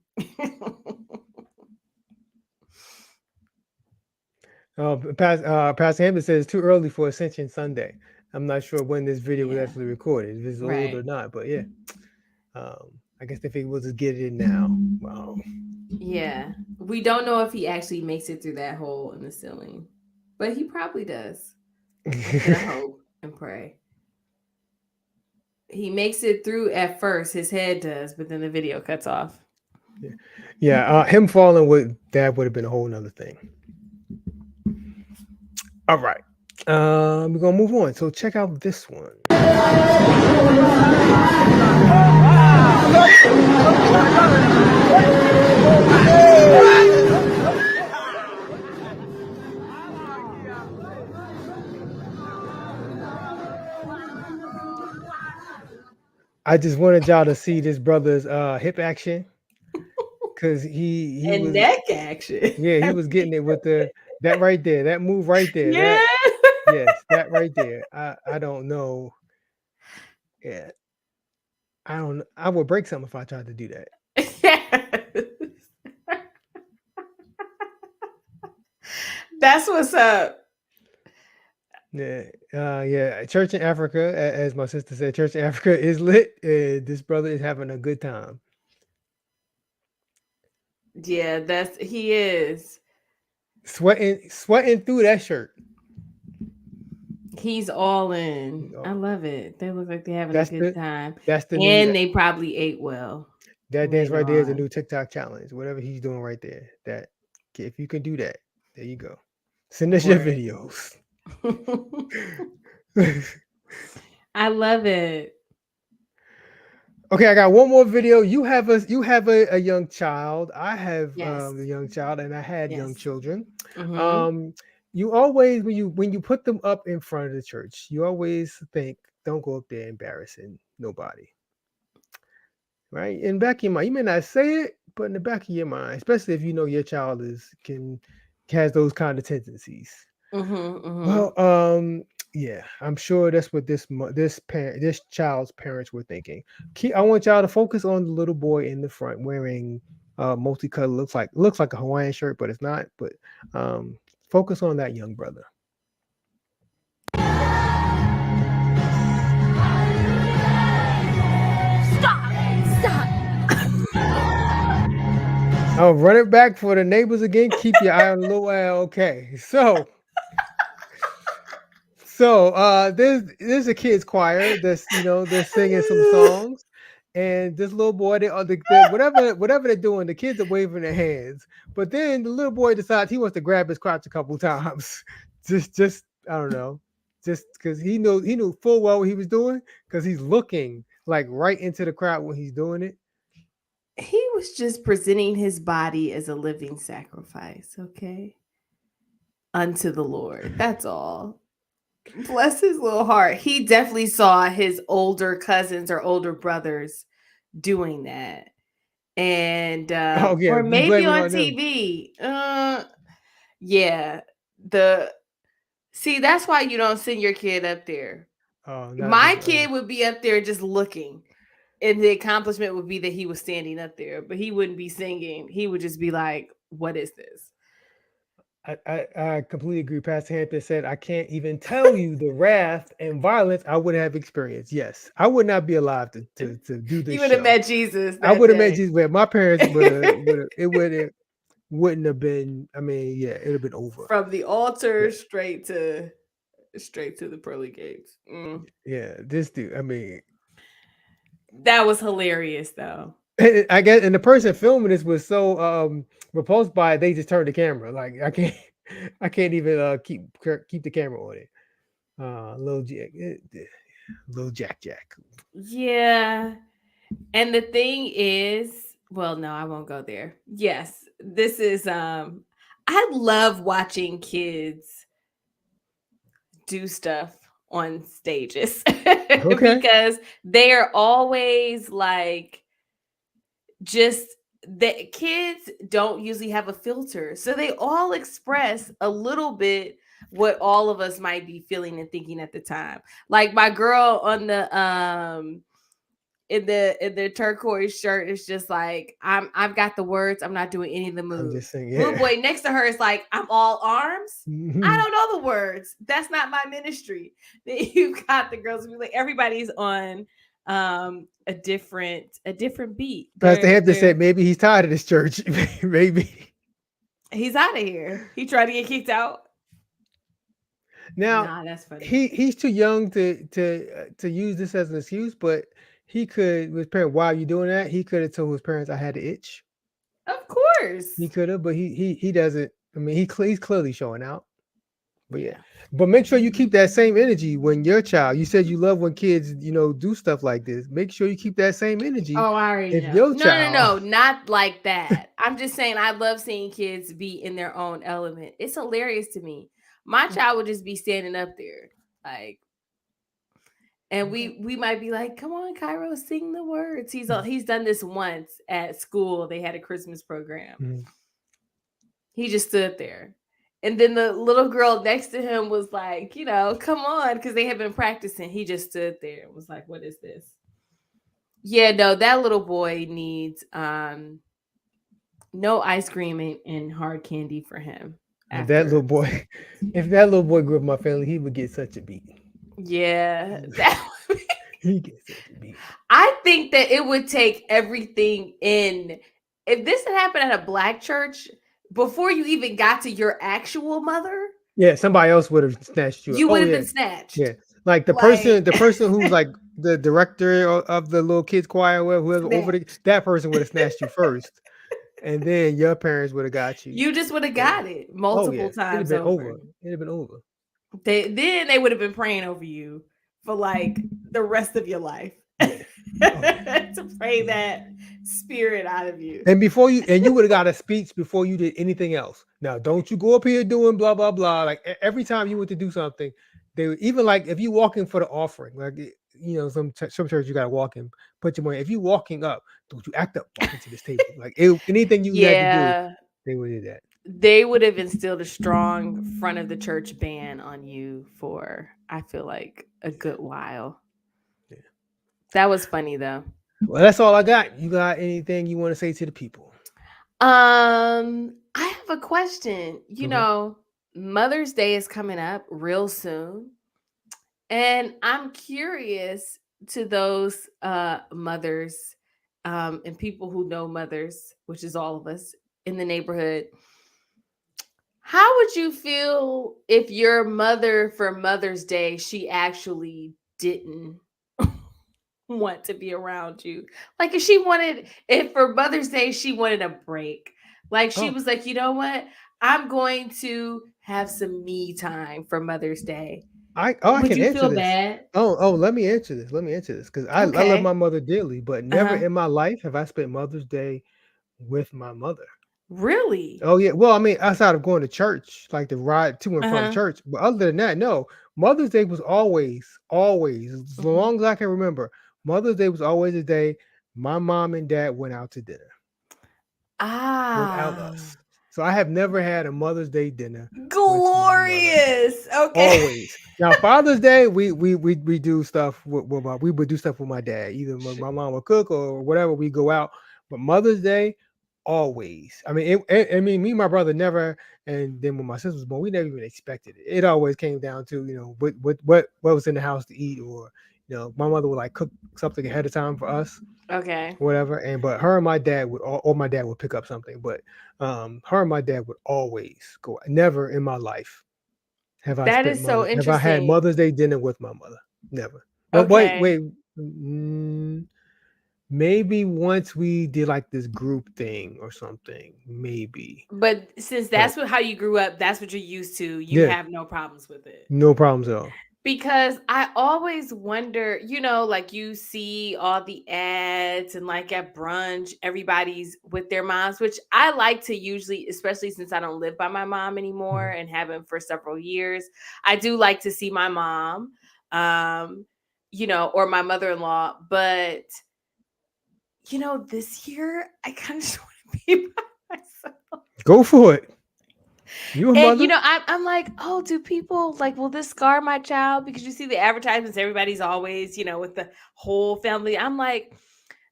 Pastor Hampton says it's too early for Ascension Sunday. I'm not sure when this video was Yeah. actually recorded, if it's old Right. or not, but yeah. I guess they figured we'll just get it in now. Wow. Yeah. We don't know if he actually makes it through that hole in the ceiling, but he probably does. I hope and pray. He makes it through at first, his head does, but then the video cuts off. Yeah, him falling would have been a whole nother thing. All right. We're gonna move on. So check out this one. I just wanted y'all to see this brother's hip action, because he And was neck action. he was getting it with that right there, that move right there. Yeah. Yes, that right there. I don't know. Yeah, I would break something if I tried to do that. That's what's up. Yeah. Church in Africa, as my sister said, Church in Africa is lit. This brother is having a good time. Yeah, he is. Sweating through that shirt. He's all in. He's all I love it. They look like they're having That's a good time. That's the And new, they probably ate well. that dance right there is a later new TikTok challenge. Whatever he's doing right there. That if you can do that, there you go. Send us your Word. videos. I love it. Okay, I got one more video. You have a young child. I have Yes. a young child, and I had young Yes. children. Mhm. You always when you put them up in front of the church, you always think, don't go up there embarrassing nobody. Right? In the back of your mind, you may not say it, but in the back of your mind, especially if you know your child has those kind of tendencies. Mhm. Mhm. Well, yeah, I'm sure that's what this child's parents were thinking. I want y'all to focus on the little boy in the front wearing multicolor, looks like a Hawaiian shirt, but it's not. But focus on that young brother. Stop! I'll run it back for the neighbors again. Keep your eye on the little L. Okay, so there's a kids choir that's they're singing some songs, and this little boy, whatever they're doing, the kids are waving their hands, but then the little boy decides he wants to grab his crotch a couple times, just I don't know, just because he knew full well what he was doing, because he's looking like right into the crowd when he's doing it. He was just presenting his body as a living sacrifice, okay? Unto the Lord. That's all. Bless his little heart. He definitely saw his older cousins or older brothers doing that. And Oh, yeah, or you maybe blame it on on them. TV. Yeah. See, that's why you don't send your kid up there. Oh, not My this- kid would be up there just looking. And the accomplishment would be that he was standing up there, but he wouldn't be singing. He would just be like, what is this? I completely agree. Pastor Hampton said, I can't even tell you the wrath and violence I would have experienced. Yes, I would not be alive to do this. You would have met Jesus. I would have that met day. Jesus. Where my parents wouldn't have been. I mean, yeah, it would have been over. From the altar Yeah. straight to the pearly gates. Yeah, this dude. I mean, That was hilarious, though. I guess, and the person filming this was so repulsed by it, they just turned the camera. Like I can't even keep the camera on it. Little Jack. Yeah. And the thing is, well, no, I won't go there. Yes, this is I love watching kids do stuff on stages Okay. because they are always like just the kids don't usually have a filter. So they all express a little bit what all of us might be feeling and thinking at the time. Like my girl on the in the turquoise shirt is just like, I've got the words, I'm not doing any of the I'm moves. just saying, Little yeah. boy next to her is like, I'm all arms. I Mhm. don't know the words. That's not my ministry. Then you've got the girls who like everybody's on a different beat. Pastor Hampton They're said maybe he's tired of this church. Maybe. he's out of here. He tried to get kicked out. Now Nah, that's funny. he's too young to use this as an excuse, but he could with his parent. Why are you doing that? He could have told his parents I had the itch. Of course. He could have, but he doesn't. I mean, he's clearly showing out. But yeah, but make sure you keep that same energy when your child. You said you love when kids, do stuff like this. Make sure you keep that same energy. Oh, I already If know. your No, child- not like that. I'm just saying I love seeing kids be in their own element. It's hilarious to me. My child would just be standing up there, like, and we might be like, "Come on, Cairo, sing the words." He's done this once at school. They had a Christmas program. Mhm. He just stood there. And then the little girl next to him was like, come on, because they had been practicing. He just stood there and was like, what is this? Yeah, no, that little boy needs no ice cream and hard candy for him. If that little boy grew up in my family, he would get such a beating. Yeah. He gets such a beating. I think that it would take everything in. If this had happened at a Black church, before you even got to your actual mother, Yeah, somebody else would have snatched you. you would have yeah. been snatched. Yeah, like the person who's like the director of the little kids choir, whoever over that person would have snatched you first, and then your parents would have got you. You just would have got it multiple times It'd have been over. It'd have been over. They would have been praying over you for like the rest of your life. To pray that spirit out of you. And you would have got a speech before you did anything else. Now, don't you go up here doing blah blah blah. Like every time you went to do something, they would, even like if you walking for the offering, like some church you gotta walk in, put your money. If you walking up, don't you act up walking to this table. Like anything you had to do, they would do that. They would have instilled a strong front of the church ban on you for, I feel like, a good while. Yeah. That was funny though. Well, that's all I got. You got anything you want to say to the people? I have a question. Mother's Day is coming up real soon. And I'm curious to those mothers and people who know mothers, which is all of us in the neighborhood. How would you feel if your mother for Mother's Day, she actually didn't want to be around you? Like if for Mother's Day, she wanted a break. Like she was like, you know what? I'm going to have some me time for Mother's Day. I can you answer feel this. bad? Let me answer this. Because I love my mother dearly, but never in my life have I spent Mother's Day with my mother. Really? Oh yeah. Well, I mean, outside of going to church, like the ride to and from church, but other than that, no. Mother's Day was always, as long as I can remember. Mother's Day was always a day my mom and dad went out to dinner. Without us. So I have never had a Mother's Day dinner. Glorious. Okay. Always. Now Father's Day, we do stuff we would do stuff with my dad. Either my mom would cook or whatever. We go out. But Mother's Day, always. I mean, me and my brother never. And then when my sister was born, we never even expected it. It always came down to what was in the house to eat, or my mother would like cook something ahead of time for us. Okay. Whatever. But her and my dad or my dad would pick up something. But her and my dad would always go. Never in my life have I. That is so interesting. Have I had Mother's Day dinner with my mother? Never. But wait. Maybe once we did like this group thing or something. Maybe. But since that's how you grew up, that's what you're used to. You have no problems with it. No problems at all. Because I always wonder, like you see all the ads and like at brunch, everybody's with their moms, which I like to usually, especially since I don't live by my mom anymore and haven't for several years. I do like to see my mom, or my mother-in-law. But, this year I kind of just want to be by myself. Go for it. You a And mother? I'm like, oh, do people like, will this scar my child? Because you see the advertisements, everybody's always, with the whole family. I'm like,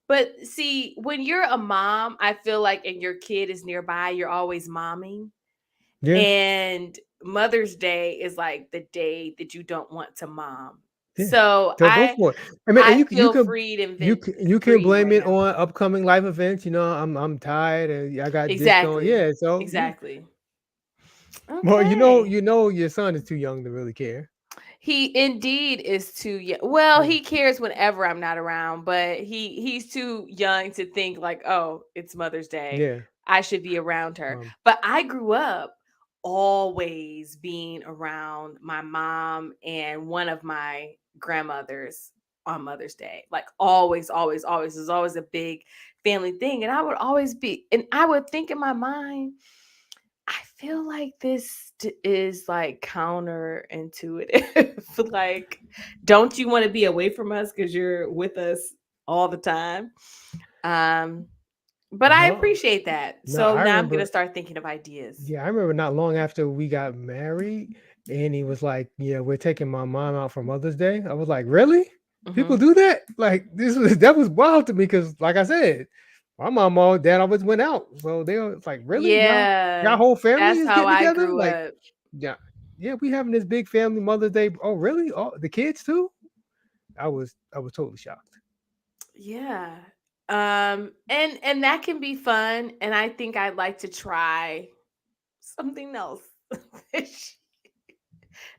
but see, when you're a mom, I feel like, and your kid is nearby, you're always momming. Yeah. And Mother's Day is like the day that you don't want to mom. Yeah. So So go for it. I mean, I you feel can free to you can breathe blame right it now. on upcoming life events. I'm tired and I got this going. Exactly. Yeah. So yeah. Exactly. Well, Okay. your son is too young to really care. He indeed is too young. Well, Yeah. he cares whenever I'm not around, but he's too young to think like, oh, it's Mother's Day. Yeah. I should be around her. Um, But I grew up always being around my mom and one of my grandmothers on Mother's Day. Like always, always, always. It was always a big family thing. And I would always be, and I would think in my mind, I feel like this is like counterintuitive. Like, don't you want to be away from us because you're with us all the time? But I no, appreciate that. no, So I now I'm gonna remember. start thinking of ideas. Yeah, I remember not long after we got married, and he was like, "Yeah, we're taking my mom out for Mother's Day." I was like, "Really? People Mhm. do that?" Like that was wild to me because, like I said, my mom and dad always went out, so they were like, "Really? Y'all Yeah, whole family that's is how getting I together?" grew Like, up. yeah, yeah, we having this big family Mother's Day. Oh, really? Oh, the kids too? I was totally shocked. Yeah. And that can be fun. And I think I'd like to try something else this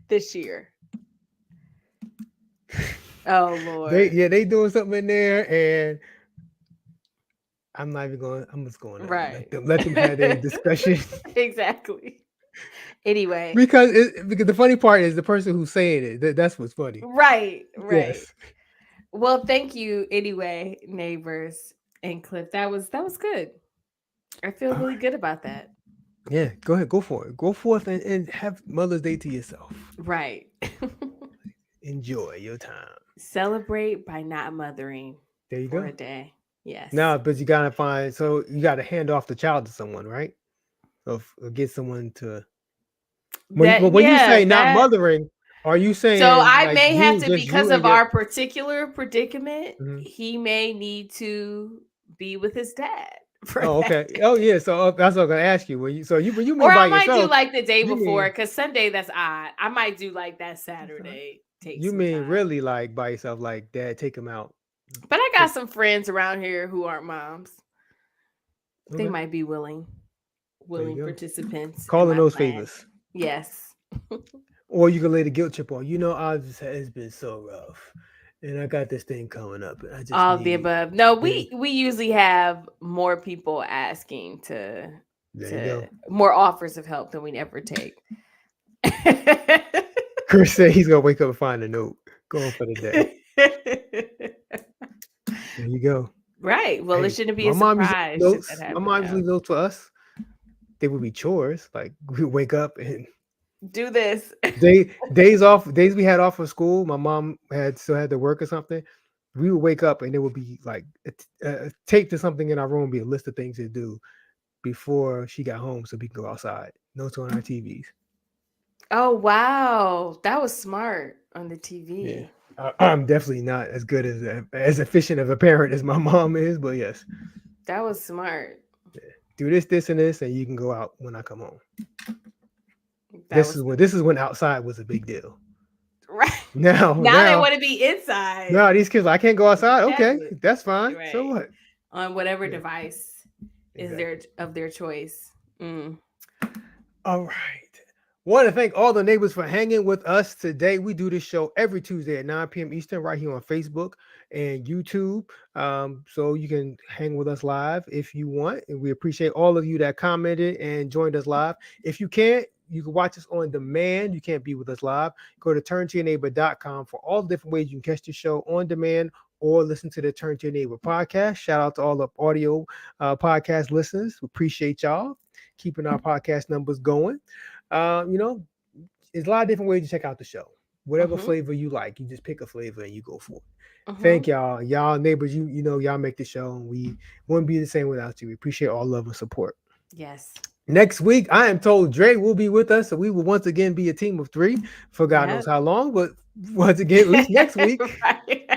this year. Oh Lord. They doing something in there, and I'm not even going. I'm just going to Right. let them have their discussion. Exactly. Anyway. Because the funny part is the person who's saying it. That's what's funny. Right. Yes. Well, thank you anyway, neighbors and Cliff. That was good. I feel All really right. good about that. Yeah. Go ahead. Go for it. Go forth and have Mother's Day to yourself. Right. Enjoy your time. Celebrate by not mothering There you for a go. day. Yes. Now, but you gotta find. So you gotta hand off the child to someone, right? Or get someone to. When you say not That mothering, are you so saying I like may have you to, just you because and of your? our particular predicament, Mhm. he may need to be with his dad for Oh, that okay. day. Oh, yeah. So that's what I'm gonna ask you. When you Or mean by I might do yourself, like the day you before, mean because Sunday that's odd. I might do like that Saturday, take you some mean time. really like by yourself, like dad take him out. But I got Take, some friends around here who aren't moms. They okay. might be There willing you go. participants in Calling my those plan. favors. Yes. Or you can lay the guilt trip on. It's been so rough. And I got this thing coming up and I just All the need above. No, yeah, we usually have more people asking there you to go. more offers of help than we ever take. Chris said he's gonna wake up and find a note. Going for the day. There you go. Right. Well, it Hey, shouldn't be my a mom used to leave surprise should that notes. My happen mom used to now. leave notes for us. They would be chores. Like we wake up and Do this. days we had off of school. My mom still had to work or something. We would wake up and there would be like a tape to something in our room, be a list of things to do before she got home, so we can go outside. Notes on our TVs. Oh wow. That was smart on the Yeah, TV. I'm definitely not as good as efficient of a parent as my mom is, but yes, That was smart. do this, and this, and you can go out when I come home. That This was is when outside was a big deal. right. Now, Now they want to be inside. now these kids, I can't go outside. Okay, Exactly. that's fine. So Right. what? On whatever Yeah, device is exactly. of their choice. Mm. All right. Want to thank all the neighbors for hanging with us today. We do this show every Tuesday at 9 p.m. Eastern, right here on Facebook and YouTube. So you can hang with us live if you want. And we appreciate all of you that commented and joined us live. If you can't, you can watch us on demand. You can't be with us live. Go to turntoyourneighbor.com for all the different ways you can catch the show on demand or listen to the Turn to Your Neighbor podcast. Shout out to all the audio podcast listeners. We appreciate y'all keeping our podcast numbers going. You know, there's a lot of different ways to check out the show. whatever Mhm. flavor you like. You just pick a flavor and you go for it. Mhm. Thank y'all. Y'all neighbors, you know, y'all make the show, and we wouldn't be the same without you. We appreciate all love and support. Yes. Next week, I am told Dre will be with us, so we will once again be a team of 3 for God knows Yep. how long, but once again, at least next week. Right.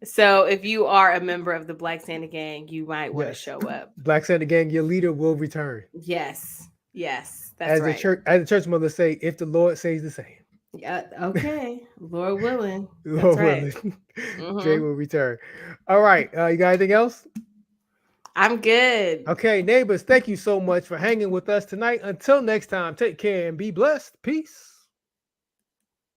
So if you are a member of the Black Santa Gang, you might want to Yes. show up. Black Santa Gang, your leader will return. Yes. Yes. That's right. As the church mother say, if the Lord says the same. Yeah. Okay. Lord willing. That's Lord right. willing, Mhm. Dre will return. All right. You got anything else? I'm good. Okay, neighbors, thank you so much for hanging with us tonight. Until next time, take care and be blessed. Peace.